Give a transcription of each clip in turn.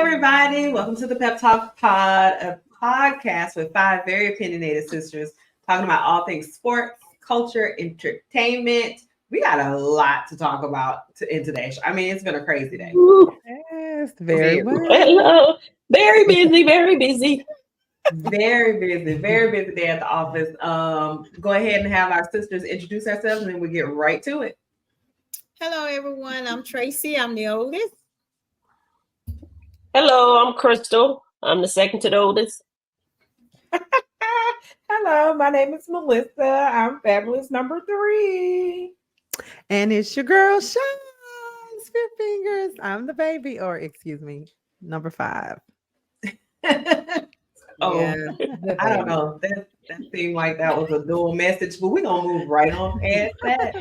everybody. Welcome to the Pep Talk Pod, a podcast with five very opinionated sisters talking about all things sports, culture, entertainment. We got a lot to talk about in today's show. I mean, it's been a crazy day. Yes, very well. Hello. Very busy, very busy. Very busy day at the office. Go ahead and have our sisters introduce ourselves, and then we get right to it. Hello, everyone. I'm Tracy. I'm the oldest. Hello, I'm Crystal. I'm the second to the oldest. Hello, my name is Melissa. I'm fabulous number 3. And it's your girl, Sean. Spit fingers. I'm the baby, or excuse me, number 5. Oh, yeah, I don't know. That seemed like that was a dual message, but we're gonna move right on past that.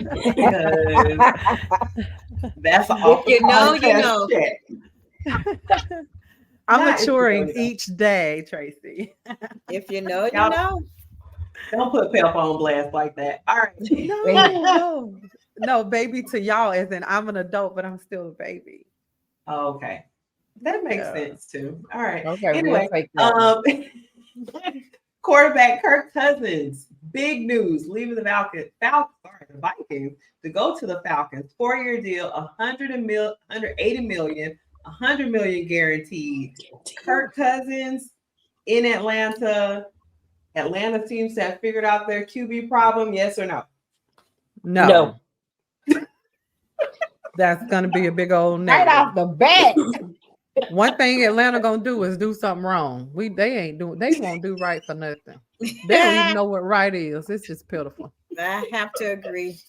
That's all. You know. I'm maturing each day, Tracy. If you know, you know. Don't put Pep on blast like that. All right. No, baby to y'all as in I'm an adult, but I'm still a baby. Oh, okay. That makes sense too. All right. Okay. Anyway, quarterback Kirk Cousins, big news, leaving the Vikings to go to the Falcons. 4-year deal, $180 million, $100 million guaranteed. Kirk Cousins in Atlanta. Atlanta seems to have figured out their QB problem. Yes or no? No. That's gonna be a big old right off the bat. One thing Atlanta gonna do is do something wrong. They won't do right for nothing. They don't even know what right is. It's just pitiful. I have to agree.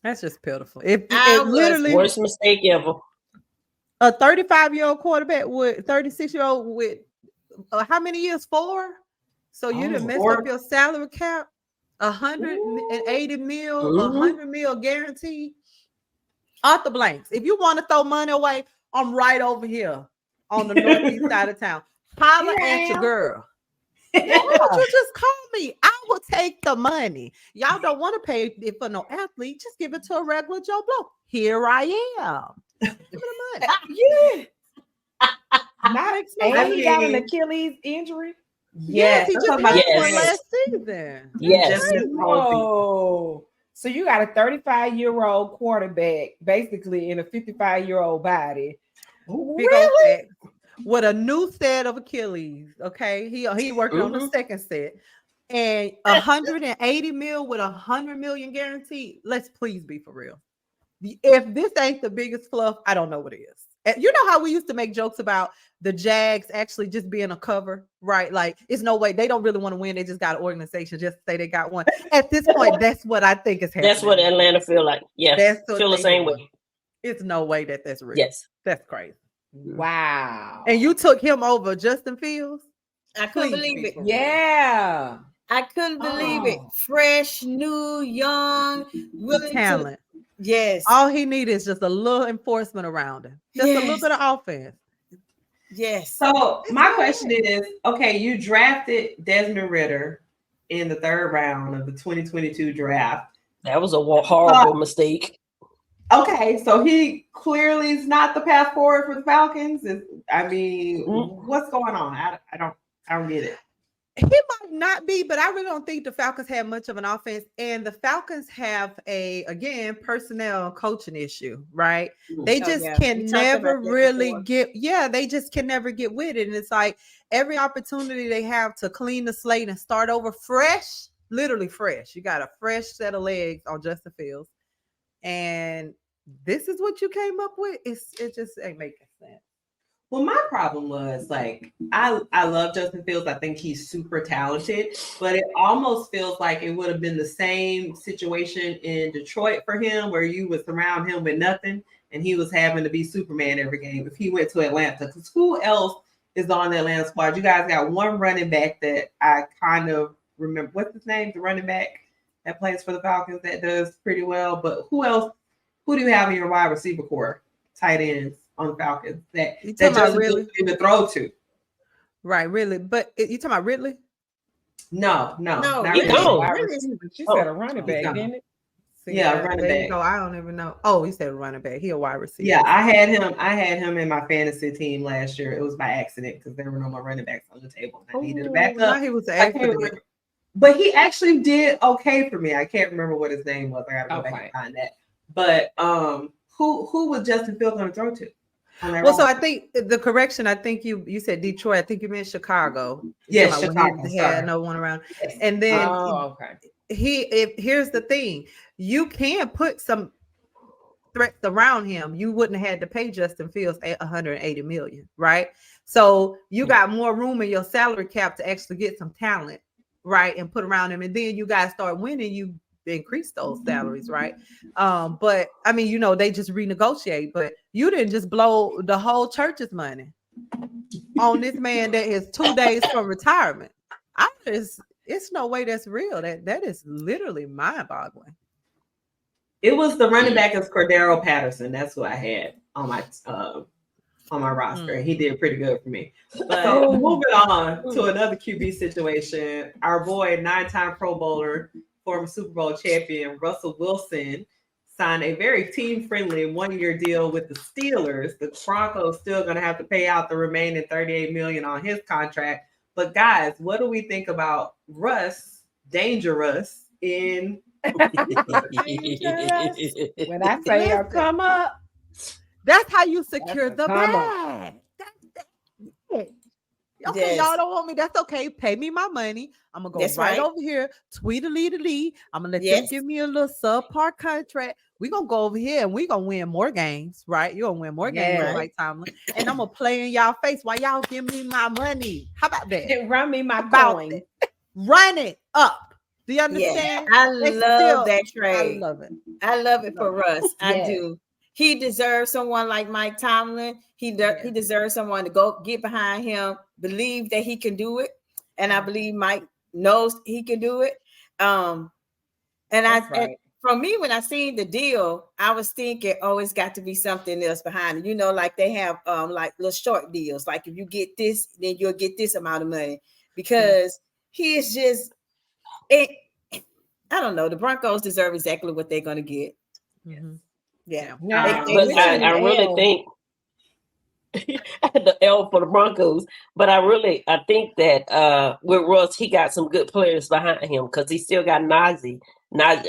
That's just pitiful. It literally worst mistake ever. A 35-year-old quarterback with 36-year-old with how many years? 4. So you done messed up your salary cap. 180 mil, 100 mil guaranteed. Off the blanks. If you want to throw money away, I'm right over here on the northeast side of town. Holler at your girl. Why don't you just call me? I will take the money. Y'all don't want to pay it for no athlete. Just give it to a regular Joe Blow. Here I am. Give me the money. Not expensive. He got an Achilles injury. Yes, he just had one last season. Yes. Whoa. So you got a 35-year-old quarterback basically in a 55-year-old body. Really? With a new set of Achilles. Okay. He worked on the second set. And 180 mil with 100 million guaranteed. Let's please be for real. If this ain't the biggest fluff, I don't know what it is. You know how we used to make jokes about the Jags actually just being a cover, right? Like, it's no way they don't really want to win. They just got an organization just to say they got one. At this point, that's what I think is happening. That's what Atlanta feel like. Yeah, feel the same way. It's no way that's real. Yes, that's crazy. Wow. And you took him over Justin Fields? I couldn't believe it. Yeah, I couldn't believe it. Fresh, new, young, willing talent. Yes. All he needs is just a little enforcement around him. Just a little bit of offense. Yes. So my question is, okay, you drafted Desmond Ridder in the 3rd round of the 2022 draft. That was a horrible mistake. Okay, so he clearly is not the path forward for the Falcons. What's going on? I don't get it. He might not be, but I really don't think the Falcons have much of an offense. And the Falcons have personnel coaching issue, right? They just can never really they just can never get with it. And it's like every opportunity they have to clean the slate and start over fresh, literally fresh. You got a fresh set of legs on Justin Fields. And this is what you came up with. It just ain't making sense. Well, my problem was I love Justin Fields. I think he's super talented, but it almost feels like it would have been the same situation in Detroit for him, where you would surround him with nothing and he was having to be Superman every game if he went to Atlanta. Because who else is on the Atlanta squad? You guys got one running back that I kind of remember. What's his name? The running back that plays for the Falcons that does pretty well. But who else? Who do you have in your wide receiver core? Tight ends on the Falcons that Justin really even throw to. Right, really. But you talking about Ridley? No, not Ridley. She said a running back, didn't it? See, running there back. you go. I don't even know. Oh, you said running back. He a wide receiver. Yeah, I had him in my fantasy team last year. It was by accident because there were no more running backs on the table. I needed a backup. Now he was an accident. But he actually did okay for me. I can't remember what his name was. I gotta go back and find that. But who was Justin Fields going to throw to? Well, so I think the correction. I think you said Detroit. I think you meant Chicago. Yes, Chicago. He had no one around, and then here's the thing: you can put some threats around him. You wouldn't have had to pay Justin Fields $180 million, right? So you got more room in your salary cap to actually get some talent, right, and put around him. And then you guys start winning, you increase those salaries, right? But I mean, you know, they just renegotiate, but you didn't just blow the whole church's money on this man that is 2 days from retirement. It's no way that's real. That is literally mind-boggling. It was the running back is Cordero Patterson. That's who I had on my roster. He did pretty good for me. But moving on to another QB situation, our boy, 9-time Pro Bowler, former Super Bowl champion Russell Wilson signed a very team-friendly 1-year deal with the Steelers. The Broncos still going to have to pay out the remaining $38 million on his contract. But guys, what do we think about Russ, Dangerous in? When I say come up, that's how you secure the bag. Okay, y'all don't want me. That's okay. Pay me my money. I'm gonna go right over here, tweet-a-lee. I'm gonna let them give me a little subpar contract. We're gonna go over here and we're gonna win more games, right? You're gonna win more games, right, Tomlin? And I'm gonna play in y'all face while y'all give me my money. How about that? Run me my coin. Run it up. Do you understand? I love that trade. I love it. I love it for Russ. I do. He deserves someone like Mike Tomlin. He deserves someone to go get behind him, believe that he can do it. And I believe Mike knows he can do it. And for me, when I seen the deal, I was thinking, it's got to be something else behind it. You know, like they have like little short deals. Like if you get this, then you'll get this amount of money. Because he is just, I don't know. The Broncos deserve exactly what they're going to get. Mm-hmm. Yeah. But I really think the L for the Broncos, but I think that with Russ, he got some good players behind him because he still got Najee as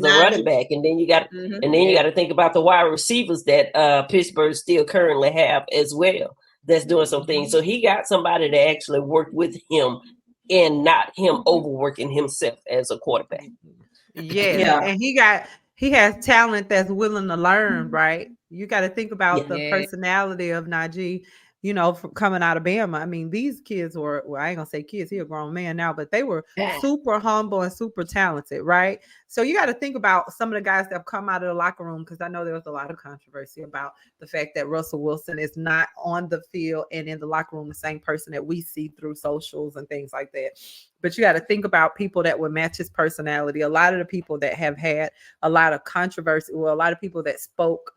the running back, and then you got to think about the wide receivers that Pittsburgh still currently have as well. That's doing some things. So he got somebody to actually work with him and not him overworking himself as a quarterback. Yeah. And he has talent that's willing to learn, right? You got to think about the personality of Najee, you know, from coming out of Bama. I mean, these kids were, I ain't gonna say kids, he's a grown man now, but they were super humble and super talented, right? So you got to think about some of the guys that have come out of the locker room, because I know there was a lot of controversy about the fact that Russell Wilson is not on the field and in the locker room the same person that we see through socials and things like that. But you got to think about people that would match his personality. A lot of the people that have had a lot of controversy, a lot of people that spoke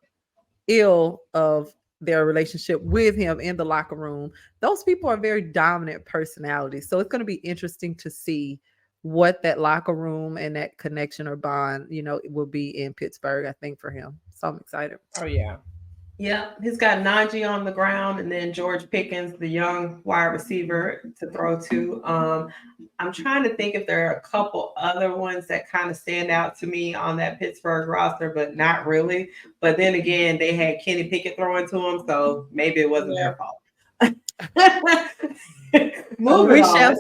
ill of their relationship with him in the locker room, those people are very dominant personalities. So it's going to be interesting to see what that locker room and that connection or bond, you know, it will be in Pittsburgh, I think, for him. So I'm excited. Oh, yeah. Yeah, he's got Najee on the ground and then George Pickens, the young wide receiver, to throw to. I'm trying to think if there are a couple other ones that kind of stand out to me on that Pittsburgh roster, but not really. But then again, they had Kenny Pickett throwing to him, so maybe it wasn't their fault. Moving on.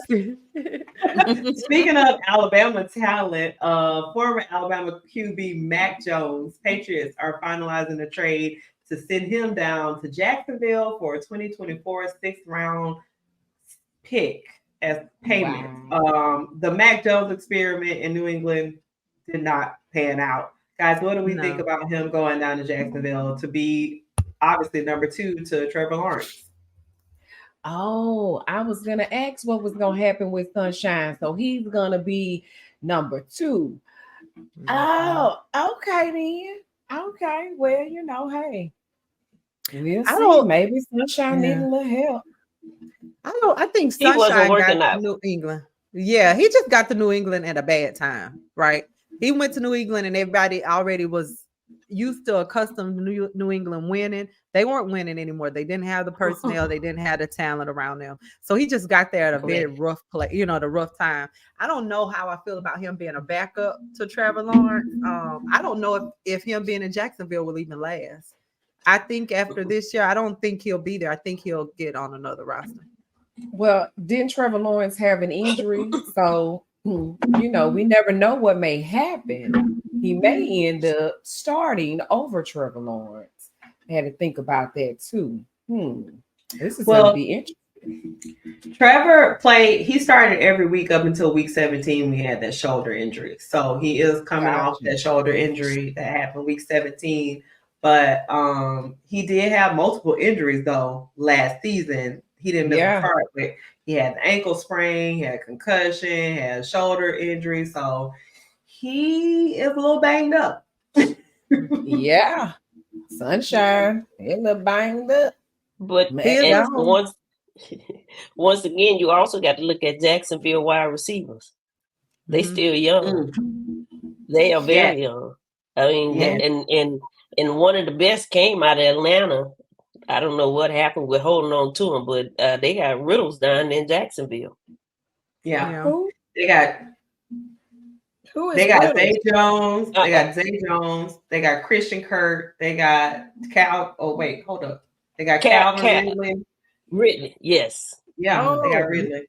Speaking of Alabama talent, former Alabama QB Mac Jones, Patriots are finalizing a trade to send him down to Jacksonville for a 2024 6th-round pick as payment. Wow. The Mac Jones experiment in New England did not pan out. Guys, what do we think about him going down to Jacksonville to be obviously number 2 to Trevor Lawrence? Oh, I was going to ask what was going to happen with Sunshine. So he's going to be number 2. Oh, okay then. Okay. Well, you know, hey. We'll see. Maybe Sunshine need a little help. I think Sunshine got to New England. Yeah, he just got to New England at a bad time, right? He went to New England, and everybody already was used to accustomed to New England winning. They weren't winning anymore. They didn't have the personnel. They didn't have the talent around them. So he just got there at a very rough play, the rough time. I don't know how I feel about him being a backup to Trevor Lawrence. I don't know if him being in Jacksonville will even last. I think after this year, I don't think he'll be there. I think he'll get on another roster. Well, didn't Trevor Lawrence have an injury? So, we never know what may happen. He may end up starting over Trevor Lawrence. I had to think about that too. This is going to be interesting. Trevor he started every week up until week 17. We had that shoulder injury. So he is coming off that shoulder injury that happened week 17. But he did have multiple injuries though last season. He didn't miss a start, but he had the ankle sprain, he had concussion, had shoulder injury. So he is a little banged up. Yeah. Sunshine. He a little banged up. But once again, you also got to look at Jacksonville wide receivers. They still young. They are very young. I mean, and one of the best came out of Atlanta. I don't know what happened with holding on to him, but they got Riddles down in Jacksonville. Yeah. They got Zay Jones. They got Zay Jones. They got Christian Kirk. They got Cal. Oh, wait, hold up. They got Calvin Ridley. Yes. Yeah, they got Ridley.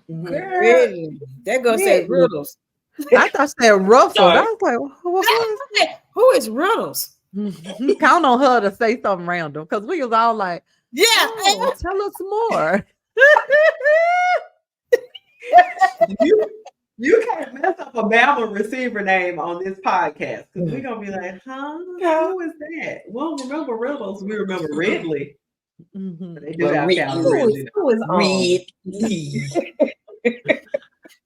Ridley. That goes say Riddles. I thought they said Russell. I was like, who is Riddles? Count on her to say something random because we was all like, tell us more. You can't mess up a Bama receiver name on this podcast because we're gonna be like, who is that? We don't remember Riddles. We remember Ridley. They do have Ridley. Who is Ridley?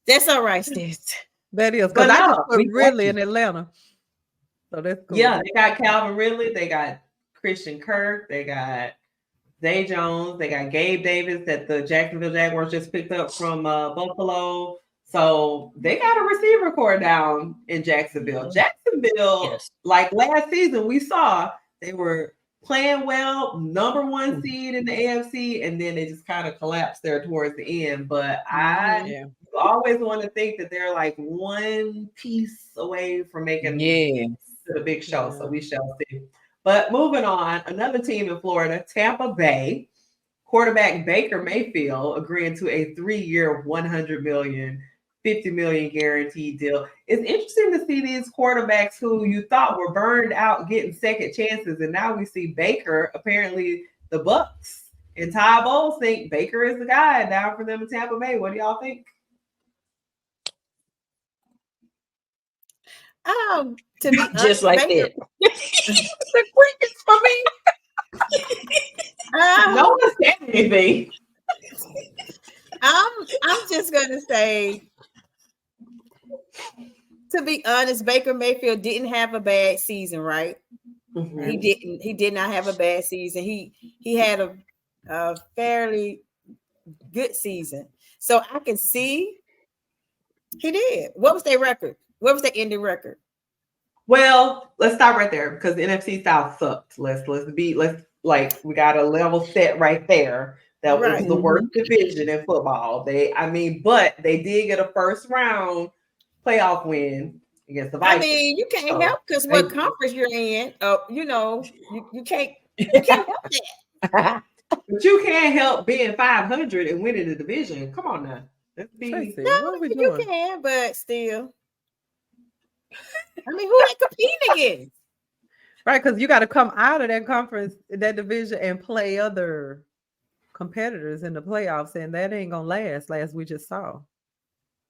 That's all right, Stitch. That is because I just put Ridley in Atlanta. So that's cool. Yeah, they got Calvin Ridley, they got Christian Kirk, they got Zay Jones, they got Gabe Davis that the Jacksonville Jaguars just picked up from Buffalo. So they got a receiver core down in Jacksonville. Jacksonville, like last season, we saw they were playing well, number one seed in the AFC, and then they just kind of collapsed there towards the end. But I always want to think that they're like one piece away from making to the big show. So we shall see. But moving on, another team in Florida, Tampa Bay, quarterback Baker Mayfield agreeing to a 3-year, $100 million, $50 million guaranteed deal. It's interesting to see these quarterbacks who you thought were burned out getting second chances, and now we see Baker. Apparently, the Bucks and Ty Bowles think Baker is the guy down for them in Tampa Bay. What do y'all think? To be just like Baker, that. The quickest for me. No one said anything. I'm just gonna say, to be honest, Baker Mayfield didn't have a bad season, right? He did not have a bad season. He had a fairly good season. So I can see he did. What was their record? What was their ending record? Well, let's stop right there because the NFC South sucked. Let's we got a level set right there. That was the worst division in football. But they did get a first round playoff win against the Vikings. I mean, you can't help because what conference you're in. You can't help that. But you can't help being 500 and winning the division. Come on now. You can, but still. I mean, who they competing against? Right, because you got to come out of that conference, that division, and play other competitors in the playoffs, and that ain't gonna last. Last we just saw.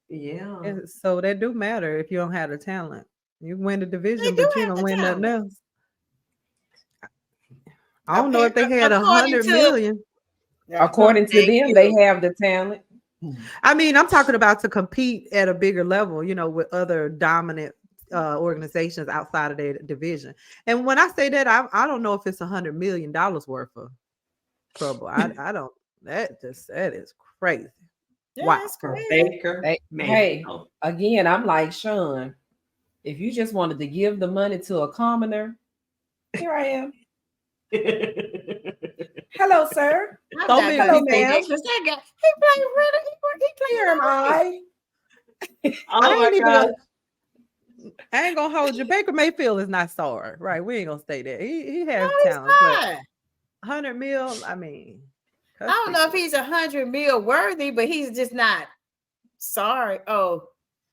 Yeah. And so that do matter if you don't have the talent. You win the division, but you don't win nothing else. I don't know if they had 100 million. According to them, they have the talent. I mean, I'm talking about to compete at a bigger level, with other dominant organizations outside of their division. And when I say that, I don't know if it's $100 million worth of trouble. I don't. That is crazy. Yeah, wow. Crazy. Baker. Hey, again, I'm like Sean. If you just wanted to give the money to a commoner, here I am. Hello, sir. So many Hello, people. ma'am. That guy, he played really. He played. Here am I. I ain't gonna hold you. Baker Mayfield is not sorry, right? We ain't gonna stay there. He has No, he's talent, but not. 100 mil. I mean, I don't know if he's 100 mil worthy, but he's just not sorry. Oh,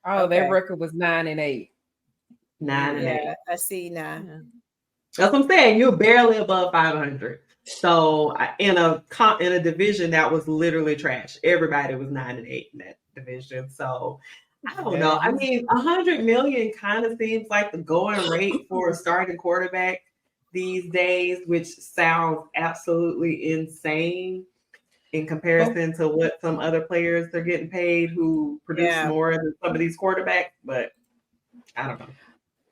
Their record was 9-8. 9-8. I see now. Yeah. That's what I'm saying. You're barely above 500. So in a division that was literally trash, everybody was 9-8 in that division. So I don't know. I mean, 100 million kind of seems like the going rate for a starting quarterback these days, which sounds absolutely insane in comparison to what some other players are getting paid who produce more than some of these quarterbacks. But I don't know.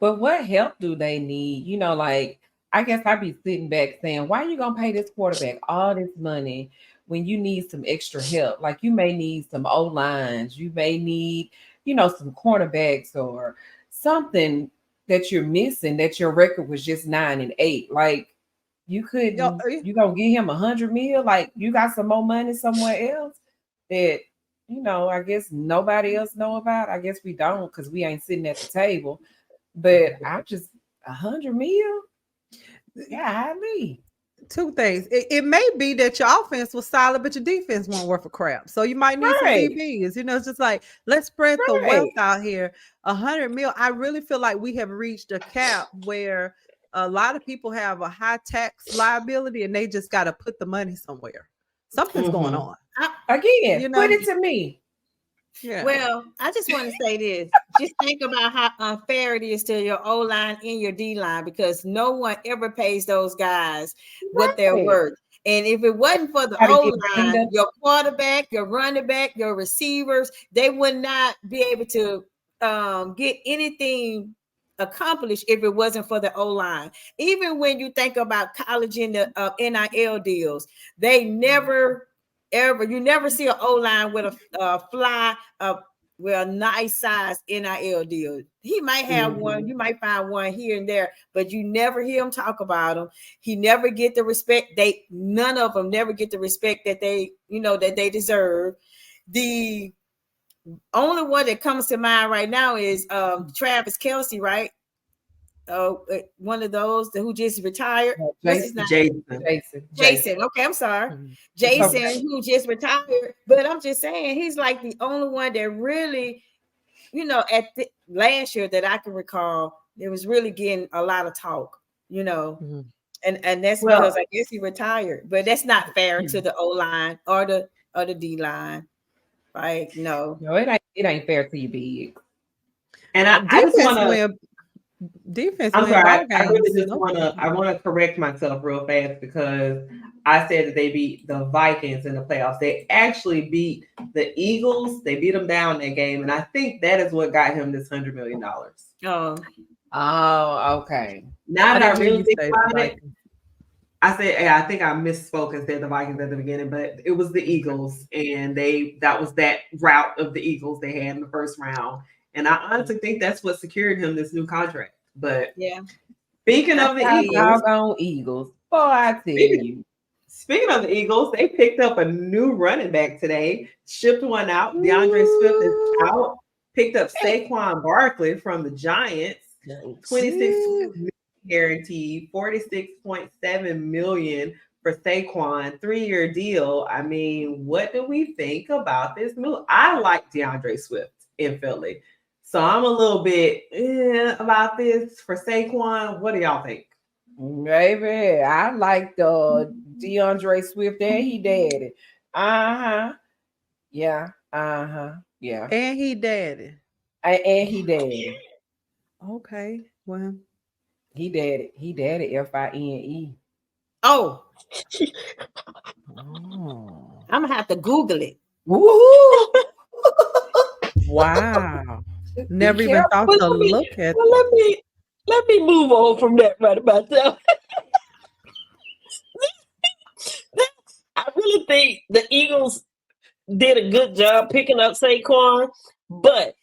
But what help do they need? You know, like, I guess I'd be sitting back saying, why are you going to pay this quarterback all this money when you need some extra help? Like, you may need some O-lines. You may need, some cornerbacks or something that you're missing, that your record was just 9-8. Like, you going to give him 100 mil? Like, you got some more money somewhere else that, I guess nobody else know about? I guess we don't, because we ain't sitting at the table. But I'm just 100 mil. Yeah, I mean, two things. It may be that your offense was solid, but your defense wasn't worth a crap. So you might need some DBs. It's just like, let's spread the wealth out here. 100 mil. I really feel like we have reached a cap where a lot of people have a high tax liability and they just got to put the money somewhere. Something's going on. Again, put it to me. Yeah. Well, I just want to say this. Just think about how unfair it is to your O-line and your D-line, because no one ever pays those guys what they're worth. And if it wasn't for the O-line, your quarterback, your running back, your receivers, they would not be able to get anything accomplished if it wasn't for the O-line. Even when you think about college in the NIL deals, they never you never see an O-line with a nice size NIL deal. He might have one, you might find one here and there, but you never hear him talk about him. He never get the respect. None of them never get the respect that they deserve. The only one that comes to mind right now is Travis Kelce, right? One of those who just retired. What's his name? Jason. Okay, I'm sorry. Jason, who just retired. But I'm just saying, he's like the only one that really, at last year that I can recall, it was really getting a lot of talk, and that's because I guess he retired. But that's not fair to the O-line or the D-line. Right? No, it ain't fair to you, big. And I just want to. Defense. I'm sorry. I really just want to correct myself real fast, because I said that they beat the Vikings in the playoffs. They actually beat the Eagles. They beat them down that game, and I think that is what got him this $100 million. Oh, okay. Now that I really think about it, I said I think I misspoke and said the Vikings at the beginning, but it was the Eagles, and that was that route of the Eagles they had in the first round. And I honestly think that's what secured him this new contract. But speaking of the Eagles, boy, I tell you. Speaking of the Eagles, they picked up a new running back today, shipped one out. DeAndre Swift is out. Picked up Saquon Barkley from the Giants, 26 guaranteed, $46.7 million for Saquon, 3-year deal. I mean, what do we think about this move? I like DeAndre Swift in Philly. So I'm a little bit about this for Saquon. What do y'all think? Maybe I like the DeAndre Swift and he daddy. Yeah. Yeah. And he daddy. And he daddy. Okay. Well, he daddy. He daddy. FINE. Oh. I'm gonna have to Google it. Woo! Wow. Never even thought to look at it. Let me move on from that right about now. I really think the Eagles did a good job picking up Saquon, but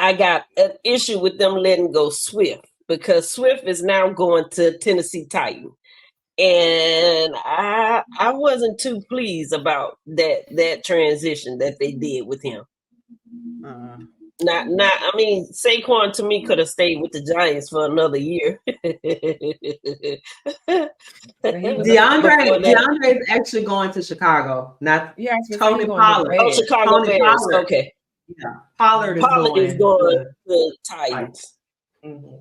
I got an issue with them letting go Swift because Swift is now going to Tennessee Titan. And I wasn't too pleased about that transition that they did with him. I mean, Saquon to me could have stayed with the Giants for another year. DeAndre is actually going to Chicago, not Tony Pollard. Oh, Chicago Bears. Okay. Yeah, Pollard is going to Titans. Mm-hmm.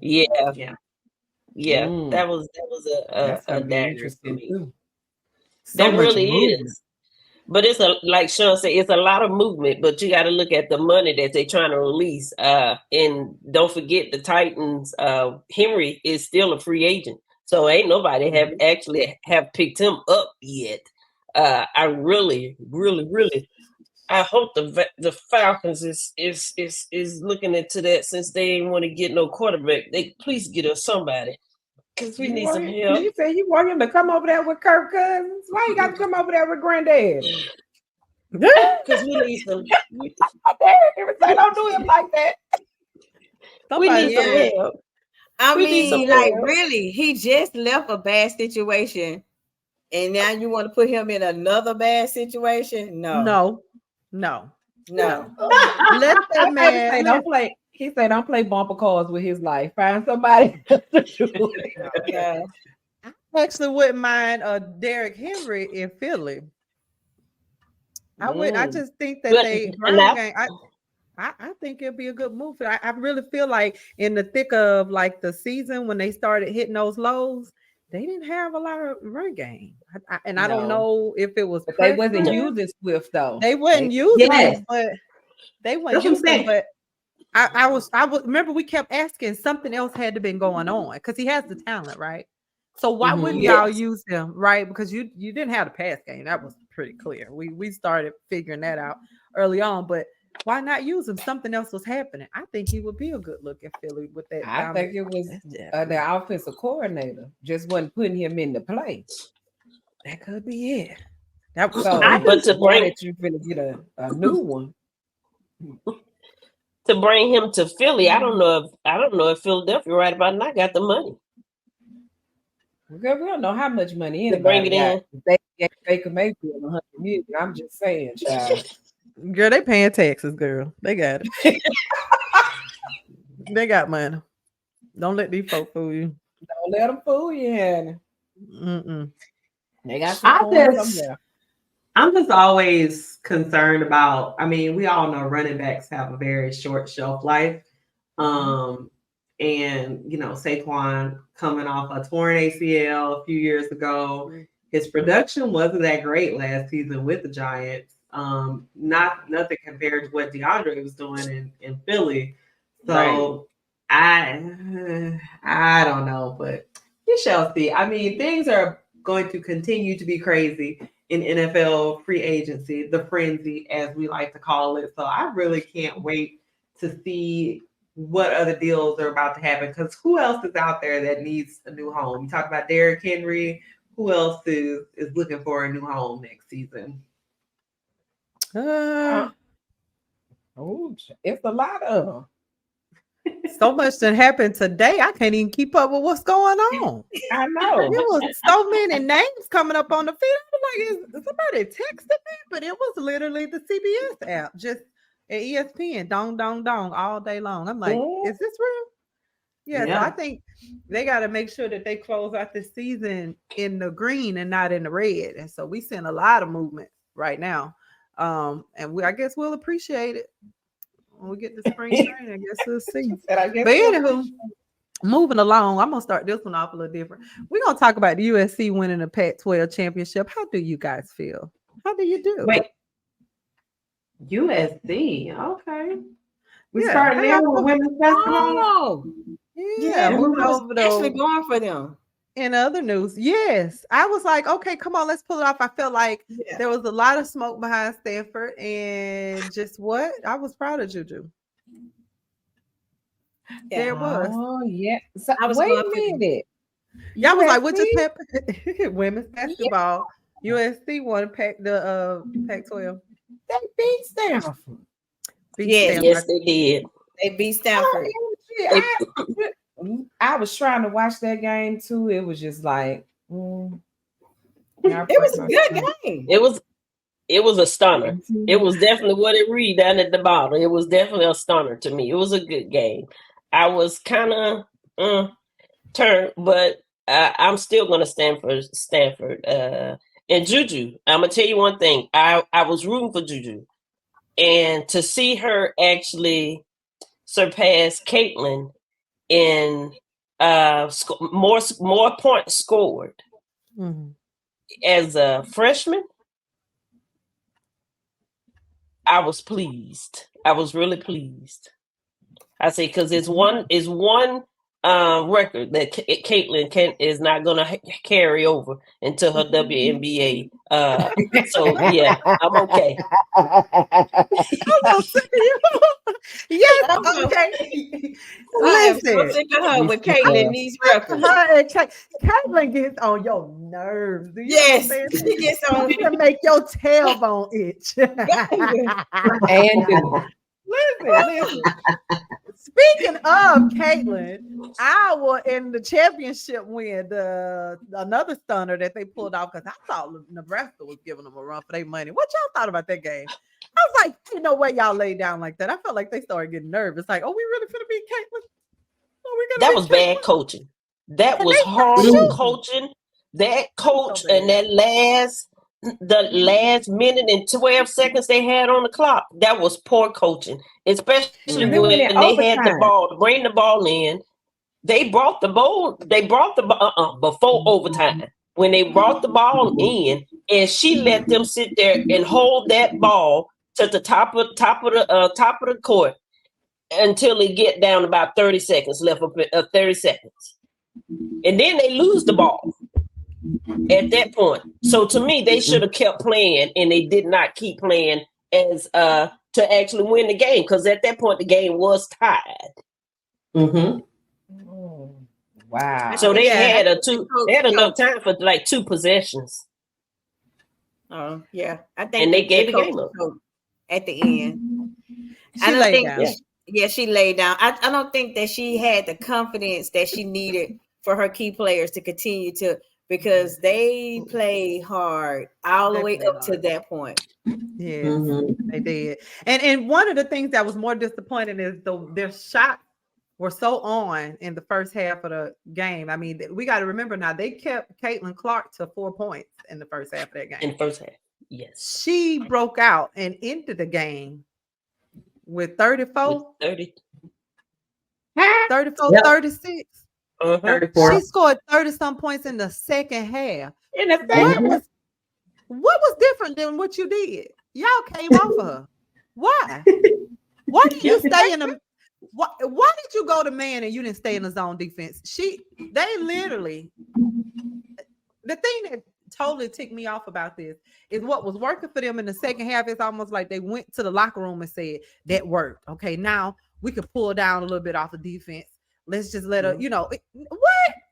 Yeah. That was a dagger for me. That really is. But it's like Sean said, it's a lot of movement, but you got to look at the money that they're trying to release. And don't forget the Titans, Henry is still a free agent. So ain't nobody have picked him up yet. I really, really, really, I hope the Falcons is looking into that since they ain't want to get no quarterback. They please get us somebody. Because we need some help. You say you want him to come over there with Kirk Cousins? Why you got to come over there with Granddad? Because we need some. Don't do him like that. We need some help. I mean, like really, he just left a bad situation, and now you want to put him in another bad situation? No. Let that man don't play. He said, "Don't play bumper cars with his life. Find somebody." Yeah. I actually wouldn't mind Derrick Henry in Philly. I would. I just think that I think it'd be a good move. I really feel like in the thick of like the season when they started hitting those lows, they didn't have a lot of run game. I don't know if it was. But they wasn't using Swift though. They wasn't using it, but they weren't using. But I was remember we kept asking something else had to been going on because he has the talent, right? So why wouldn't y'all use him, right? Because you didn't have the pass game. That was pretty clear. We started figuring that out early on, but why not use him? Something else was happening. I think he would be a good look at Philly with that. I think it was the offensive coordinator just wasn't putting him in the play. That could be it. That was but to bring that you're gonna get a new one. To bring him to Philly, I don't know if Philadelphia right about now got the money. We don't know how much money to bring it in. They gave Baker Mayfield $100 million. I'm just saying, child. Girl, they paying taxes, girl. They got it. They got money. Don't let these folks fool you. Don't let them fool you, honey. They got some somewhere. I'm just always concerned about, I mean, we all know running backs have a very short shelf life. And, Saquon coming off a torn ACL a few years ago, his production wasn't that great last season with the Giants. Nothing compared to what DeAndre was doing in Philly. So I don't know, but you shall see. I mean, things are going to continue to be crazy in NFL free agency, the frenzy, as we like to call it. So I really can't wait to see what other deals are about to happen. Because who else is out there that needs a new home? You talk about Derrick Henry. Who else is looking for a new home next season? It's a lot of them. So much that happened today. I can't even keep up with what's going on. I know. There was so many names coming up on the feed. I was like, is somebody texted me? But it was literally the CBS app, just at ESPN, dong, all day long. I'm like, is this real? Yeah. So I think they got to make sure that they close out the season in the green and not in the red. And so we seeing a lot of movement right now. And I guess we'll appreciate it. When we get the spring training, I guess we'll see. But anywho, moving along, I'm gonna start this one off a little different. We're gonna talk about the USC winning the Pac-12 championship. How do you guys feel? How do you do? Wait, USC, okay. We started there with women's basketball. Yeah, moving over to actually going for them. In other news, yes, I was like, okay, come on, let's pull it off. I felt like there was a lot of smoke behind Stanford, and just what I was proud of Juju. Yeah. There was. Oh yeah. So, I was wait a minute. Y'all was like, what just happened? Women's basketball. USC won the Pac-12. They beat Stanford. Yes, they did. They beat Stanford. I was trying to watch that game too. It was just like it was a good game. It was a stunner. It was definitely what it read down at the bottom. It was definitely a stunner to me. It was a good game. I was kind of turned, but I'm still going to stand for Stanford. And Juju, I'm going to tell you one thing. I was rooting for Juju. And to see her actually surpass Caitlin in more points scored as a freshman, I was pleased. I was really pleased. I say because it's one record that Caitlin is not going to carry over into her WNBA. So yeah, I'm okay. Yes, okay. Listen, I'm sick of her with Caitlin these records. Caitlin gets on your nerves. Yes, she gets on. She can make your tailbone itch. And listen. Speaking of Caitlin, Iowa in the championship win, another stunner that they pulled off because I thought Nebraska was giving them a run for their money. What y'all thought about that game? I was like, ain't no way y'all laid down like that. I felt like they started getting nervous. Like, oh, we really finna beat Caitlin? That was bad coaching. That was horrible coaching. That coach and that last minute and 12 seconds they had on the clock, that was poor coaching, especially when they had the ball to bring the ball in. They brought the ball before overtime. When they brought the ball in, and she let them sit there and hold that ball to the top of the court until it get down about 30 seconds left of 30 seconds. And then they lose the ball at that point. So to me, they should have kept playing, and they did not keep playing as to actually win the game, because at that point the game was tied. Wow. So they had enough time for like 2 possessions. Oh yeah, I think and they gave the game up at the end. She laid down. She laid down. I don't think that she had the confidence that she needed for her key players to continue to, because they played hard all the way up to that point. Yeah, they did. And one of the things that was more disappointing is their shots were so on in the first half of the game. I mean, we got to remember now, they kept Caitlin Clark to 4 points in the first half of that game. In the first half, yes. She broke out and ended the game with 34. 36. 34. She scored 30-some points in the second half. What was different than what you did? Y'all came off of her. Why? Why did you stay in the? Why did you go to man and you didn't stay in the zone defense? They literally. The thing that totally ticked me off about this is what was working for them in the second half. It's almost like they went to the locker room and said that worked. Okay, now we can pull down a little bit off the defense. Let's just let her, what?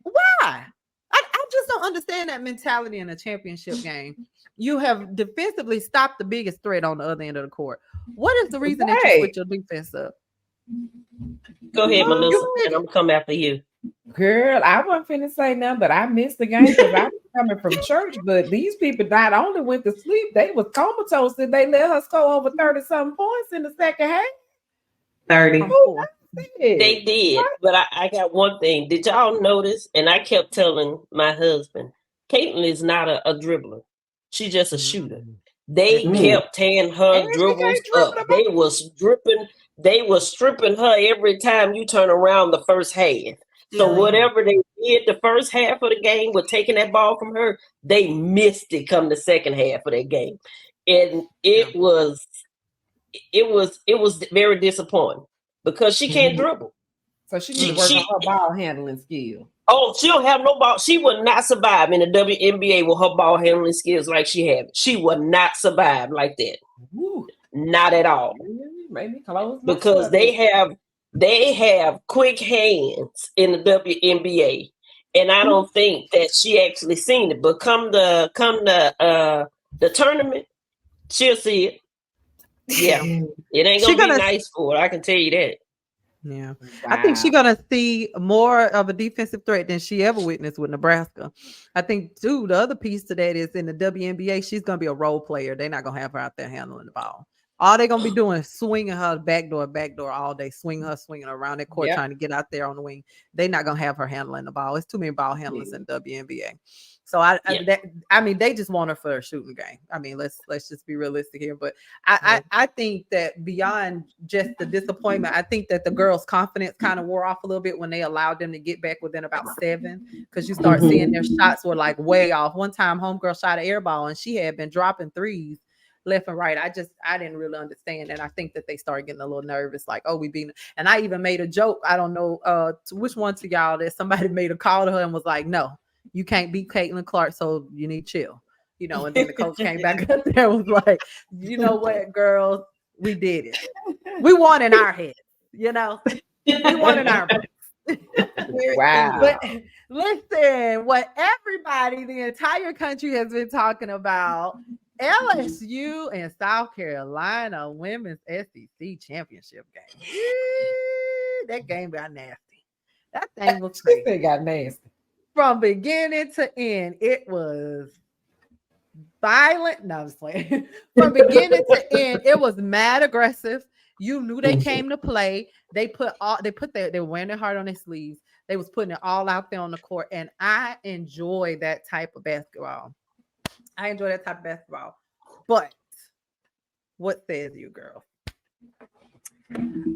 Why? I just don't understand that mentality in a championship game. You have defensively stopped the biggest threat on the other end of the court. What is the reason that you switch your defense up? Go ahead, Melissa, and I'm coming after you. Girl, I wasn't finna say nothing, but I missed the game because I was coming from church. But these people not only went to sleep, they was comatose. Did they let her score over 30-something points in the second half? 30. They did, but I got one thing. Did y'all notice? And I kept telling my husband, Caitlin is not a dribbler. She's just a shooter. They kept tearing her dribbles up. They was stripping her every time you turn around the first half. So whatever they did the first half of the game with taking that ball from her, they missed it come the second half of that game. And it was very disappointing because she can't dribble. So she needs to work on her ball handling skill. Oh, she don't have no ball. She would not survive in the WNBA with her ball handling skills like she has. She would not survive like that. Ooh. Not at all. Maybe close because they have quick hands in the WNBA, and I don't think that she actually seen it. But come the tournament, she'll see it. Yeah, it ain't gonna be nice for her. I can tell you that. Yeah. Wow. I think she's gonna see more of a defensive threat than she ever witnessed with Nebraska. I think too, the other piece to that is in the WNBA, she's gonna be a role player. They're not gonna have her out there handling the ball. All they're gonna be doing is swinging her backdoor all day, swinging her around that court, trying to get out there on the wing. They're not gonna have her handling the ball. It's too many ball handlers in WNBA. So I mean, they just want her for a shooting game. I mean, let's just be realistic here. But I think that beyond just the disappointment, I think that the girls' confidence kind of wore off a little bit when they allowed them to get back within about 7, because you start seeing their shots were like way off. One time, homegirl shot an air ball and she had been dropping threes left and right. I didn't really understand, and I think that they started getting a little nervous, like, oh, we beat. And I even made a joke. I don't know to which one to y'all that somebody made a call to her and was like, no, you can't beat Caitlin Clark, so you need to chill, and then the coach came back up there and was like, you know what, girls, we did it. We won in our head, we won in our heads. Wow. But listen, what everybody, the entire country has been talking about, LSU and South Carolina women's SEC championship game. That game got nasty. That thing was crazy. It got nasty. From beginning to end, it was violent. No, I'm just playing. From beginning to end, it was mad aggressive. You knew they came to play. They were wearing their heart on their sleeves. They was putting it all out there on the court. And I enjoy that type of basketball. But what says you, girl?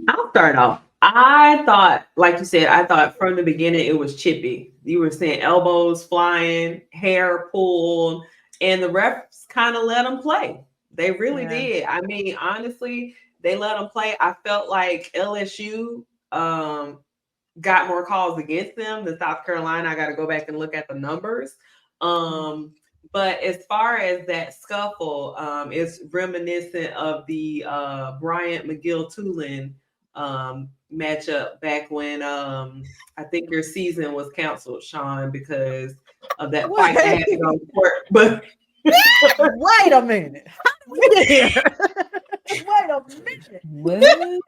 I'll start off. I thought, like you said, from the beginning it was chippy. You were seeing elbows flying, hair pulled, and the refs kind of let them play. They really did. I mean, honestly, they let them play. I felt like LSU got more calls against them than South Carolina. I got to go back and look at the numbers. But as far as that scuffle, it's reminiscent of the Bryant McGill-Tulane matchup back when I think your season was canceled, Sean, because of that fight that happened on the court. But wait a minute. Wait a minute.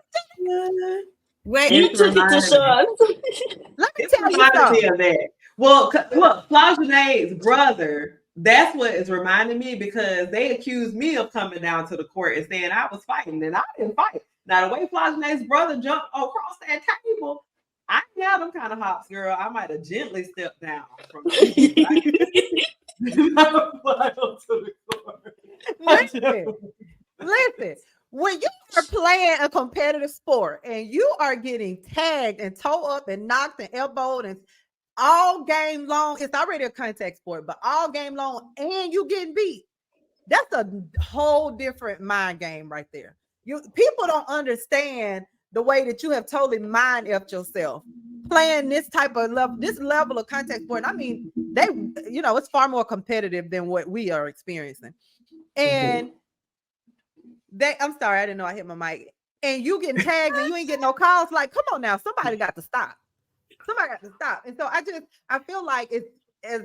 Wait, you took it to Sean. Let me tell you something. Well, look, Flageolet's brother, that's what is reminding me, because they accused me of coming down to the court and saying I was fighting, and I didn't fight. Now, the way Flageolet's brother jumped across that table, I didn't have them kind of hops, girl. I might have gently stepped down from Listen, when you are playing a competitive sport and you are getting tagged and toe up and knocked and elbowed and all game long, it's already a contact sport, but all game long, and you getting beat, that's a whole different mind game right there. People don't understand the way that you have totally mind effed yourself playing this type of level of contact sport. I mean, it's far more competitive than what we are experiencing. And I'm sorry, I didn't know I hit my mic. And you getting tagged and you ain't getting no calls. Like, come on now, somebody got to stop. And so I feel like it's as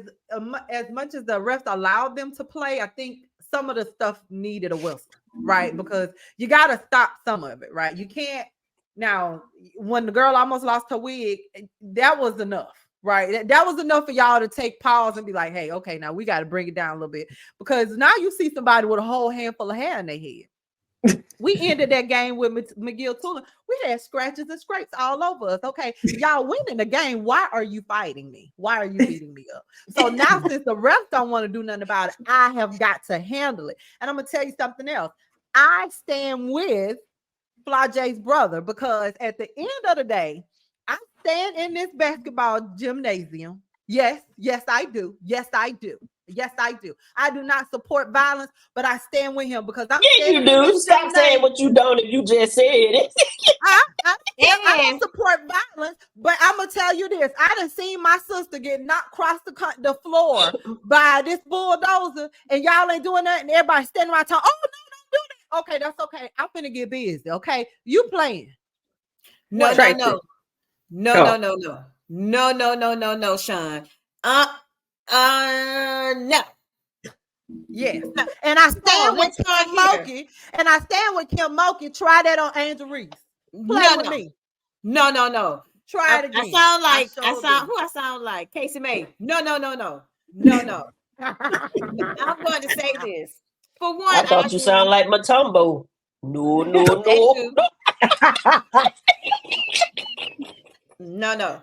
much as the refs allowed them to play, I think some of the stuff needed a whistle, right? Because you got to stop some of it, right? You can't. Now, when the girl almost lost her wig, that was enough, right? That was enough for y'all to take pause and be like, hey, okay, now we got to bring it down a little bit, because now you see somebody with a whole handful of hair in their head. We ended that game with McGill-Tulane. We had scratches and scrapes all over us. Okay, y'all winning the game. Why are you fighting me? Why are you beating me up? So now, since the refs don't want to do nothing about it, I have got to handle it. And I'm going to tell you something else. I stand with Flageolet's brother, because at the end of the day, I stand in this basketball gymnasium. Yes, I do. Yes, I do. I do not support violence, but I stand with him because I'm. Yeah, you do. Stop saying what you don't if you just said it. I don't support violence, but I'm gonna tell you this: I done seen my sister get knocked across the floor by this bulldozer, and y'all ain't doing that, and everybody standing around talking. Oh no, don't do that. Okay, that's okay. I'm finna get busy. Okay, you playing? No, Sean. No. Yes. And I stand with Kim Mulkey. Try that on Angel Reese. Play with me. No. Try it again. I sound like Casey May. No. I'm going to say this. For one, I thought you sound like Matumbo. No. No.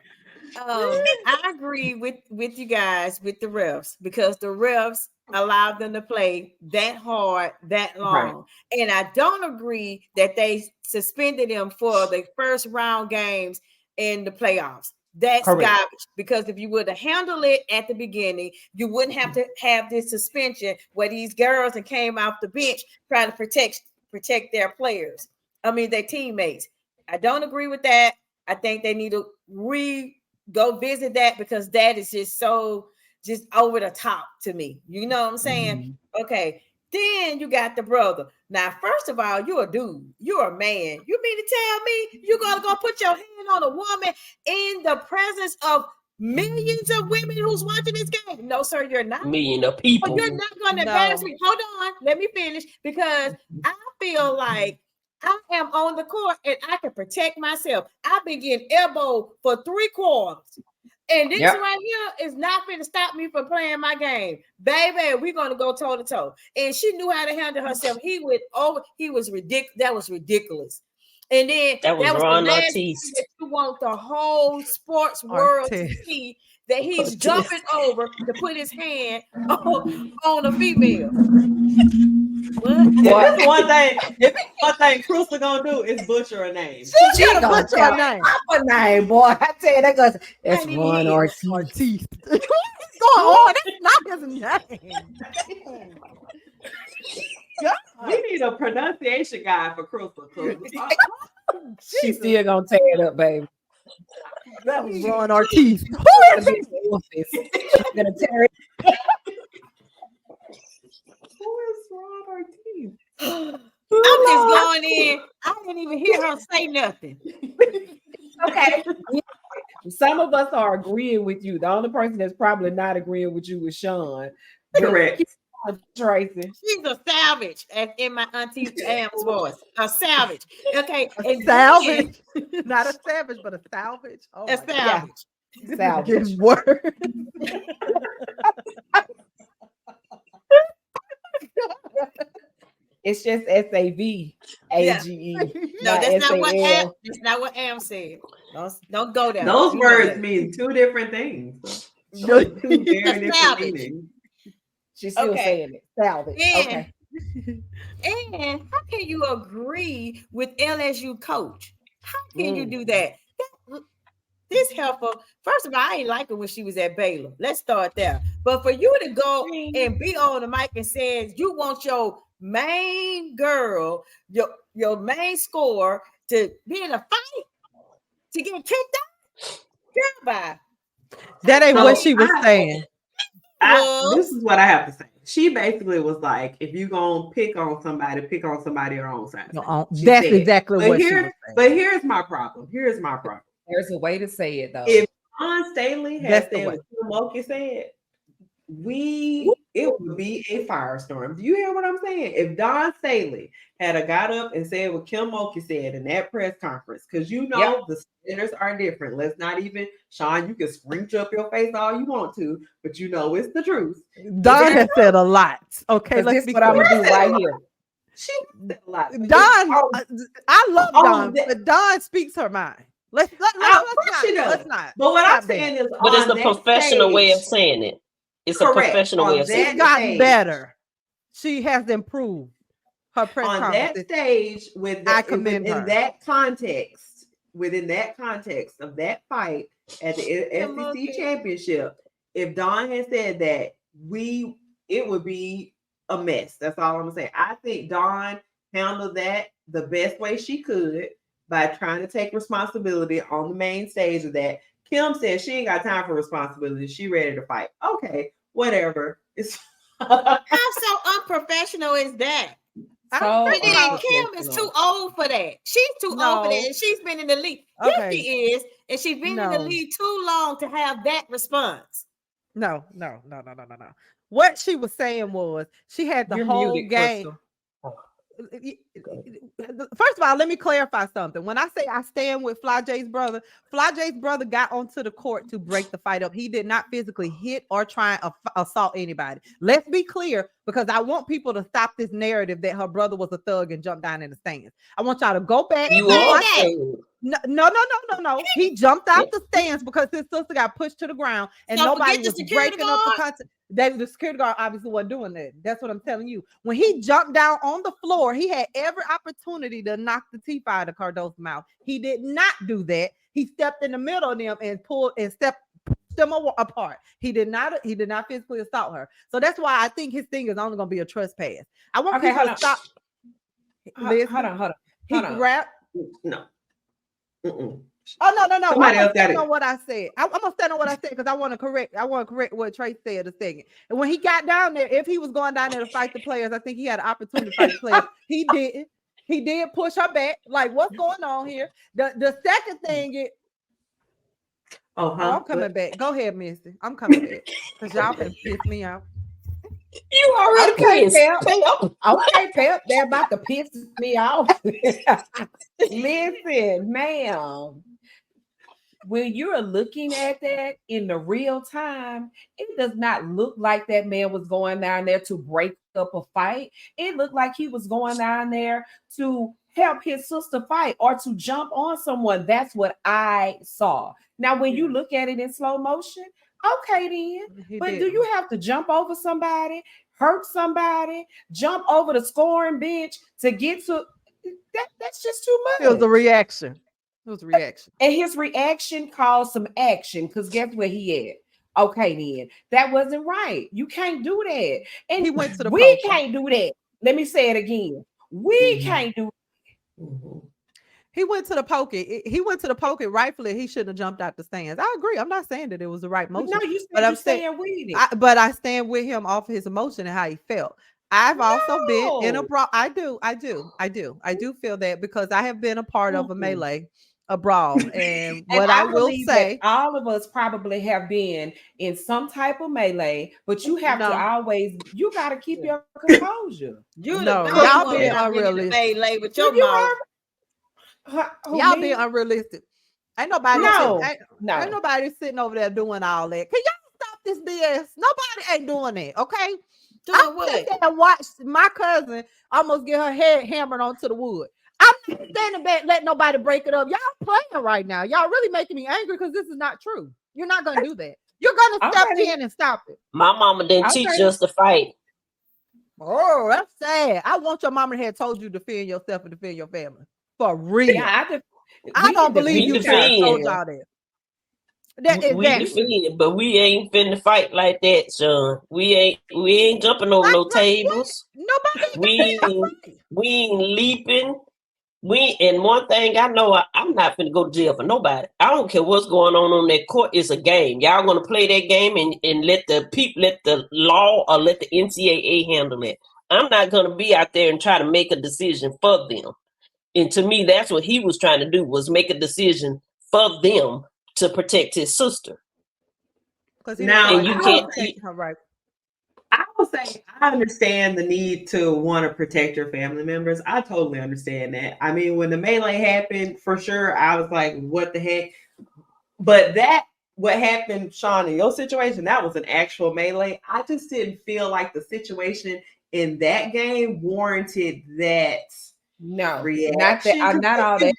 I agree with you guys with the refs because the refs allowed them to play that hard, that long. Right. And I don't agree that they suspended them for the first round games in the playoffs. That's garbage because if you would have handled it at the beginning, you wouldn't have to have this suspension where these girls that came off the bench trying to protect their players. I mean, their teammates. I don't agree with that. I think they need to go visit that because that is just over the top to me. You know what I'm saying? Mm-hmm. Okay. Then you got the brother. Now, first of all, you're a dude. You're a man. You mean to tell me you're going to go put your hand on a woman in the presence of millions of women who's watching this game? No, sir, you're not. Million of people. Oh, you're not going to embarrass me. Hold on. Let me finish because I feel like I am on the court and I can protect myself. I've been getting elbowed for 3 quarters. And this right here is not going to stop me from playing my game. Baby, we're going to go toe to toe. And she knew how to handle herself. He was ridiculous. That was ridiculous. And then that was Ron Ortiz. That you want the whole sports world to see that he's jumping over to put his hand on a female. If it's one thing Crystal gonna do is butcher a name. She gonna butcher a name. A name, boy. I tell you, that goes. That's Ron Ortiz. What's going on? That's not his name. We need a pronunciation guide for Crystal. She's still gonna tear it up, baby. That was Ron Ortiz. Who is this? Gonna tear it. Who is Ron Ortiz? I'm just going in. I didn't even hear her say nothing. Okay. Some of us are agreeing with you. The only person that's probably not agreeing with you is Sean. Correct. Tracy. She's a savage, as in my auntie Am's voice. A savage. Okay. A salvage. Not a savage, but a salvage. Oh, a salvage. Yeah. Salvage. Word. It's just SAVAGE. No, that's not what Am said. Don't go there. Those words mean 2 different things. 2 very different meanings. She's still saying it. Salvage. And how can you agree with LSU coach? How can you do that? This helpful. First of all, I ain't like her when she was at Baylor. Let's start there. But for you to go and be on the mic and say you want your main girl, your main scorer to be in a fight to get kicked out, goodbye. That ain't what she was saying. This is what I have to say. She basically was like, if you gonna pick on somebody your own side. That's exactly what she was saying. But here's my problem. There's a way to say it though. If Dawn Staley had said what Moki said, it would be a firestorm. Do you hear what I'm saying? If Dawn Staley had got up and said what Kim Mulkey said in that press conference, because the standards are different. Let's not even, Sean, you can scrunch up your face all you want to, but it's the truth. Dawn has said a lot. Okay, let's be what I'm gonna do right here. She said a lot. Dawn, I love Dawn, but Dawn speaks her mind. Let's not. But what I'm saying is, but it's a professional way of saying it. It's a professional way of saying it. She's gotten better. She has improved her press on that stage within that context of that fight at the SEC championship. If Dawn had said that, it would be a mess. That's all I'm gonna say. I think Dawn handled that the best way she could by trying to take responsibility on the main stage of that. Kim said she ain't got time for responsibility. She ready to fight. Okay, whatever. How so unprofessional is that? Kim is too old for that. She's too old for that. And she's been in the league. Yes, she is. And she's been in the league too long to have that response. No. What she was saying was she had the whole game. first of all, let me clarify something. When I say I stand with Fly J's brother got onto the court to break the fight up. He did not physically hit or try and assault anybody. Let's be clear, because I want people to stop this narrative that her brother was a thug and jumped down in the stands. I want y'all to go back. You are No. He jumped out the stands because his sister got pushed to the ground and nobody was breaking up the content. The security guard obviously wasn't doing that. That's what I'm telling you. When he jumped down on the floor, he had every opportunity to knock the teeth out of Cardoso's mouth. He did not do that. He stepped in the middle of them and pulled and stepped them apart. He did not physically assault her. So that's why I think his thing is only going to be a trespass. I want people to stop. Hold on. He grabbed. No. Mm-mm. Oh no! Somebody else got stand it. on what I said. I'm gonna stand on what I said because I want to correct what Trey said a second. And when he got down there, if he was going down there to fight the players, I think he had an opportunity to fight the players. He didn't. He did push her back. Like, what's going on here? The second thing is. I'm coming back. Go ahead, Missy. I'm coming back because y'all can piss me off. You already pissed. Okay, Pep. They're about to piss me off. Listen, ma'am. When you're looking at that in the real time, it does not look like that man was going down there to break up a fight. It looked like he was going down there to help his sister fight or to jump on someone. That's what I saw. Now, when you look at it in slow motion, okay then. But do you have to jump over somebody, hurt somebody, jump over the scoring bench to get to that? That's just too much. It was a reaction. And his reaction caused some action because guess where he at? Okay, then. That wasn't right. You can't do that. And he went to the we can't do that. Let me say it again. We can't do that. He went to the pocket. Rightfully, he shouldn't have jumped out the stands. I agree. I'm not saying that it was the right motion. No, you said I'm staying with it. But I stand with him off his emotion and how he felt. I've also been in a brawl. I do feel that because I have been a part of a melee, a brawl, and what I will say, all of us probably have been in some type of melee, but you have to always, you got to keep your composure. Y'all being unrealistic. Melee with your mouth. Y'all being unrealistic. Ain't nobody sitting over there doing all that. Can y'all stop this BS? Nobody ain't doing that. Okay. Doing what? I watched my cousin almost get her head hammered onto the wood. I'm not standing back, let nobody break it up. Y'all playing right now. Y'all really making me angry because this is not true. You're not gonna do that. You're gonna step in and stop it. My mama didn't teach us to fight. Oh, that's sad. I want your mama to have told you to defend yourself and defend your family. For real. Yeah, I don't believe you told y'all that. We defend, but we ain't finna fight like that, son. We ain't jumping over no tables. Nobody. We ain't leaping. And one thing I know, I'm not finna go to jail for nobody. I don't care what's going on that court. It's a game. Y'all gonna play that game and let the law or let the NCAA handle it. I'm not gonna be out there and try to make a decision for them. And to me, that's what he was trying to do, was make a decision for them to protect his sister. Now, and you can't. I will say I understand the need to want to protect your family members. I totally understand that. I mean, when the melee happened, for sure, I was like, what the heck? But what happened, Sean, in your situation, that was an actual melee. I just didn't feel like the situation in that game warranted that. No, reaction. not all that.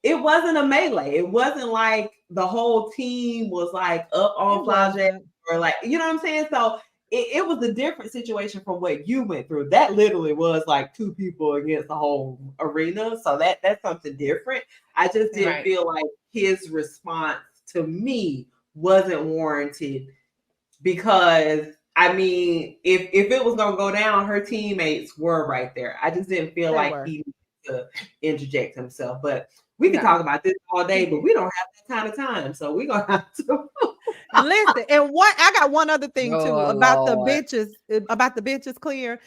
It wasn't a melee. It wasn't like the whole team was like up on Flagey or like, you know what I'm saying? So it was a different situation from what you went through. That literally was like two people against the whole arena. So that's something different. I just didn't feel like his response to me wasn't warranted because I mean, if it was gonna go down, her teammates were right there. I just didn't feel he needed to interject himself. But we can talk about this all day, but we don't have that kind of time. So we're gonna have to listen. And I got one other thing too about the benches clear.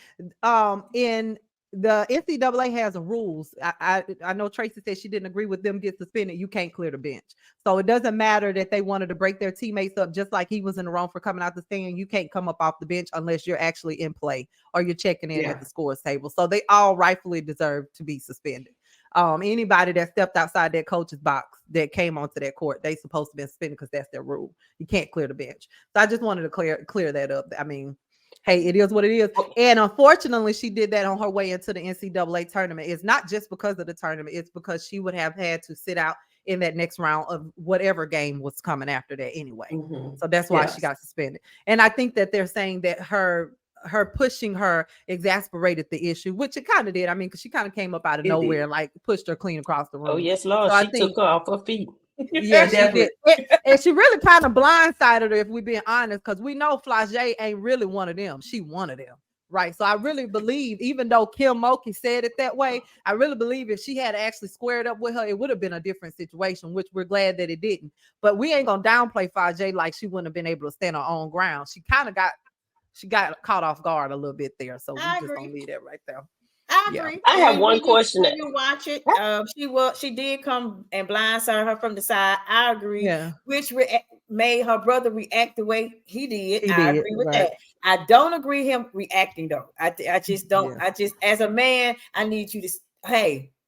In the NCAA has rules. I know Tracy said she didn't agree with them get suspended. You can't clear the bench. So it doesn't matter that they wanted to break their teammates up, just like he was in the wrong for coming out the stand. You can't come up off the bench unless you're actually in play or you're checking in at the scores table. So they all rightfully deserve to be suspended. Anybody that stepped outside that coach's box that came onto that court, they supposed to be suspended because that's their rule. You can't clear the bench. So I just wanted to clear that up. I mean, hey, it is what it is. And unfortunately, she did that on her way into the NCAA tournament. It's not just because of the tournament. It's because she would have had to sit out in that next round of whatever game was coming after that anyway. So that's why she got suspended. And I think that they're saying that her pushing her exasperated the issue, which it kind of did. I mean, because she kind of came up out of nowhere and like pushed her clean across the room. Oh, yes, Lord. So she took her off her feet. Yeah, she did. And she really kind of blindsided her, if we're being honest, because we know Flage ain't really one of them. She one of them, right? So I really believe, even though Kim Mulkey said it that way, I really believe if she had actually squared up with her, it would have been a different situation, which we're glad that it didn't. But we ain't gonna downplay Flage like she wouldn't have been able to stand her own ground. She got caught off guard a little bit there. So we just gonna leave that right there. I agree. I have one question. When you watch it, she did come and blindside her from the side. I agree. Yeah. Which made her brother react the way he did. I agree with that. I don't agree him reacting though. I just don't. I just, as a man, I need you to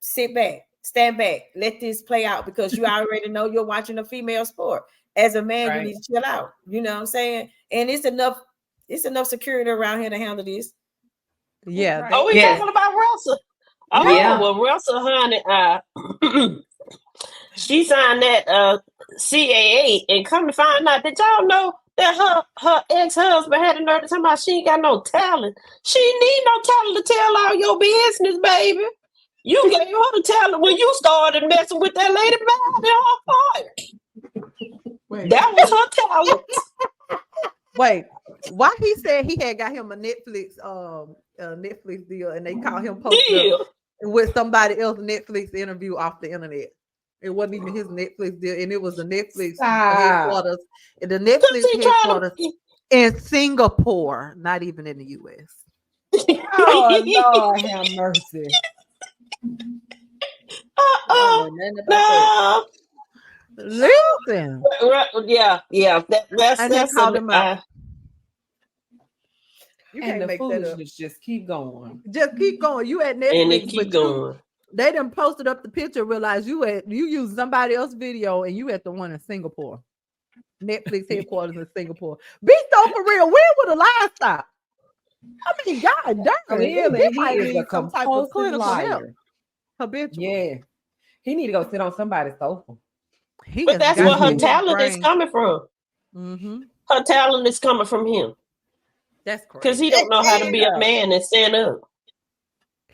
sit back, stand back, let this play out, because you already know you're watching a female sport. As a man, you need to chill out. You know what I'm saying? And it's enough security around here to handle this. Yeah. Right. Oh, we talking about Ressa. Oh, yeah. Well, Ressa, honey, she signed that CAA, and come to find out, did y'all know that her ex-husband had a nerve to talk about she ain't got no talent? She ain't need no talent to tell all your business, baby. You gave her the talent when you started messing with that lady behind her fire. That was her talent. Wait, why he said he had got him a Netflix deal, and they called him posted with somebody else's Netflix interview off the internet. It wasn't even his Netflix deal, and it was the Netflix headquarters. The Netflix headquarters in Singapore, not even in the US. Oh Lord, have mercy. No. Listen. That's and they called him out. You can't make foolishness just keep going. Just keep going. You at Netflix, and they keep going. They done posted up the picture, realize you used somebody else's video, and you at the one in Singapore. Netflix headquarters in Singapore. Be so for real. Where would the lie stop? I mean, God damn. Really, he is a some type of liar. Habitual. Yeah. He need to go sit on somebody's sofa. But that's where her talent is coming from. Mm-hmm. Her talent is coming from him. That's correct. Because he don't know how to be a man and stand up.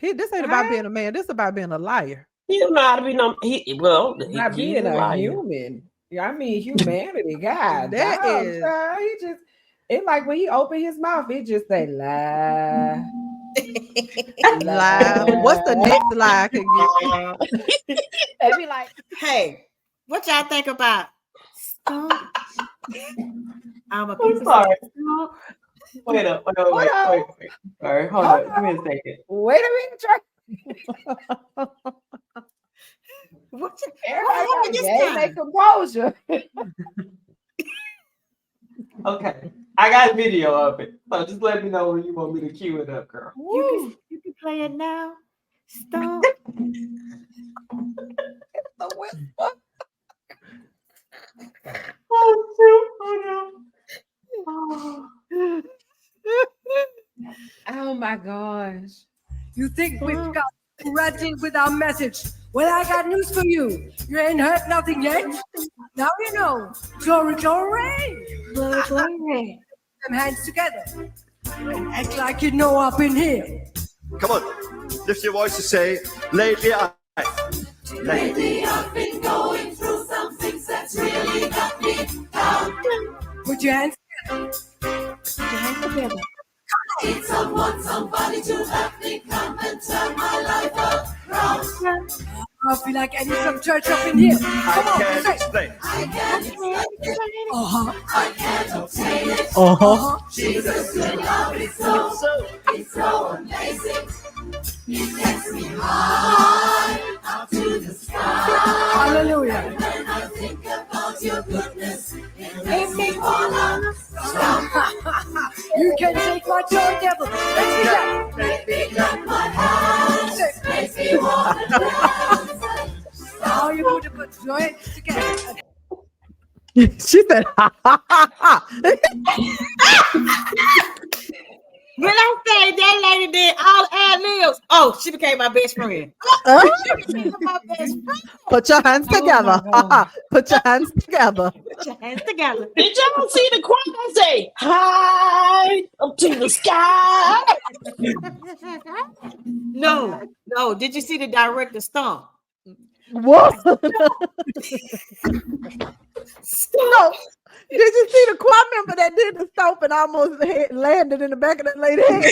This ain't about being a man. This is about being a liar. He don't know how to be not being a human. Yeah, I mean humanity, God. That is. He just, it's like when he opened his mouth, he just say lie. Lie. What's the next lie I can get? They be like, hey, what y'all think about Stomp? I'm a piece of sorry. Wait. Sorry, hold on. Give me a second. Wait a minute, what make composure. Okay, I got a video of it, so just let me know when you want me to cue it up, girl. You can play it now. Stop. It's a whisper. Oh my gosh. You think we've got running with our message? Well, I got news for you. You ain't heard nothing yet. Now you know. Glory, glory. Glory, glory. Them hands together. Act like you know up in here. Come on. Lift your voice to say, lately I've been going through some things that's really got me down. Put your hands together. Put your hands together. I need somebody to help me come and turn my life around. I feel like I need some church up in here. Come on, can't say. explain. I can't explain. I can't obtain it. Jesus, your love is so amazing. takes me high up to the sky. Hallelujah. When I think about your goodness, it makes me wanna stop. You can take my joy, devil. Let's be that. Let me cut my hands, makes me wanna dance. Now you put the joints together. She said, ha ha ha ha. When I say that lady did all ad-libs, oh, she became my best friend. She became my best friend. Put your hands together. Put your hands together. Put your hands together. Did y'all see the choir say high up to the sky? No. Did you see the director Stomp? What? No. Did you see the choir member that did the stomp and almost landed in the back of that lady's head?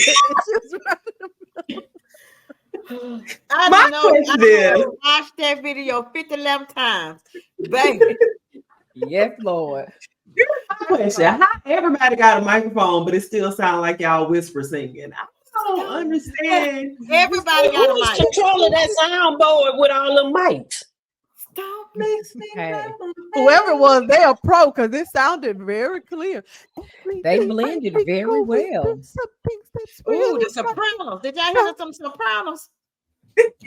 I don't know. I watched that video 50 times, baby. Yes, Lord. Question: how everybody got a microphone, but it still sounds like y'all whisper singing? I don't understand. Everybody got a Who's mic. controlling that soundboard with all the mics? Stop makes me Hey. Whoever it was, they are pro because it sounded very clear. They blended very well. Ooh, the Sopranos. Did y'all hear some Sopranos?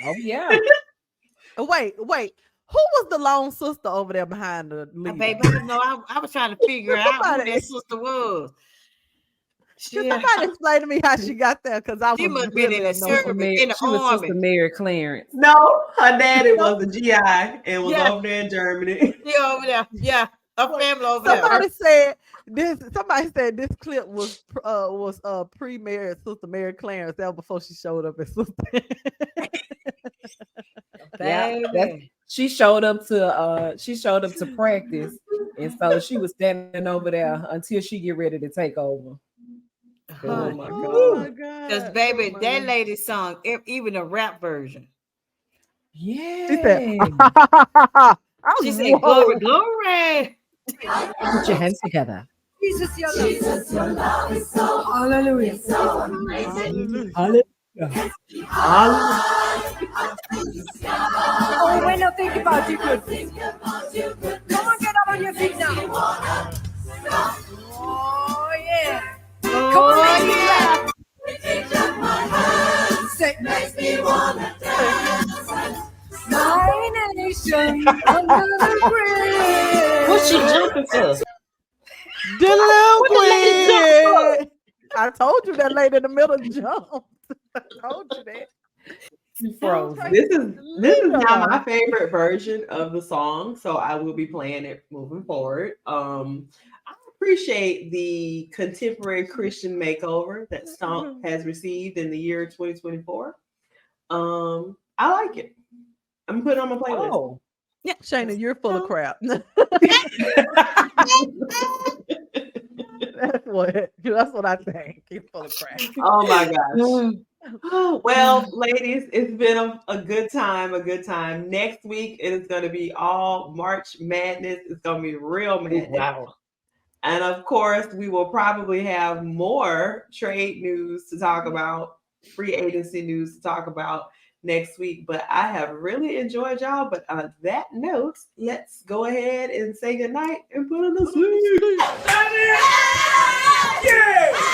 Oh, yeah. Wait. Who was the lone sister over there behind the leader? Baby, I was trying to figure out who that sister was. Can somebody explain to me how she got there? Because I was She must have been in a service in the She was army. Sister Mary Clarence. No, her daddy was a GI and was over there in Germany. Yeah, over there. Yeah, a family over there. Somebody said this clip was pre-married Sister Mary Clarence. That was before she showed up as Sister. Baby. She showed up to practice, and so she was standing over there until she get ready to take over. Oh my God. Because baby, that lady sung even a rap version. Yeah. She said, she said, glory, glory. Put your hands together. Jesus, your love. Jesus, your love is so, Hallelujah. so amazing. Hallelujah. Oh, when I think about you, good. Come on, get up on your feet now. Oh, yeah. Come on, yeah. Say, Makes me wanna dance. my nation under the grave. What's she jumping for? The little What the lady jump queen. I told you that lady in the middle jumped. I told you that. You froze. This is now my favorite version of the song, so I will be playing it moving forward. I appreciate the contemporary Christian makeover that Stomp has received in the year 2024. I like it. I'm putting it on my playlist. Oh. Yeah, Shayna, you're full of crap. That's what I think. You're full of crap. Oh my gosh. Well, ladies, it's been a good time, Next week, it is going to be all March Madness. It's going to be real madness. Wow. And of course, we will probably have more trade news to talk about, free agency news to talk about next week. But I have really enjoyed y'all. But on that note, let's go ahead and say goodnight and put on the sleep. Yeah!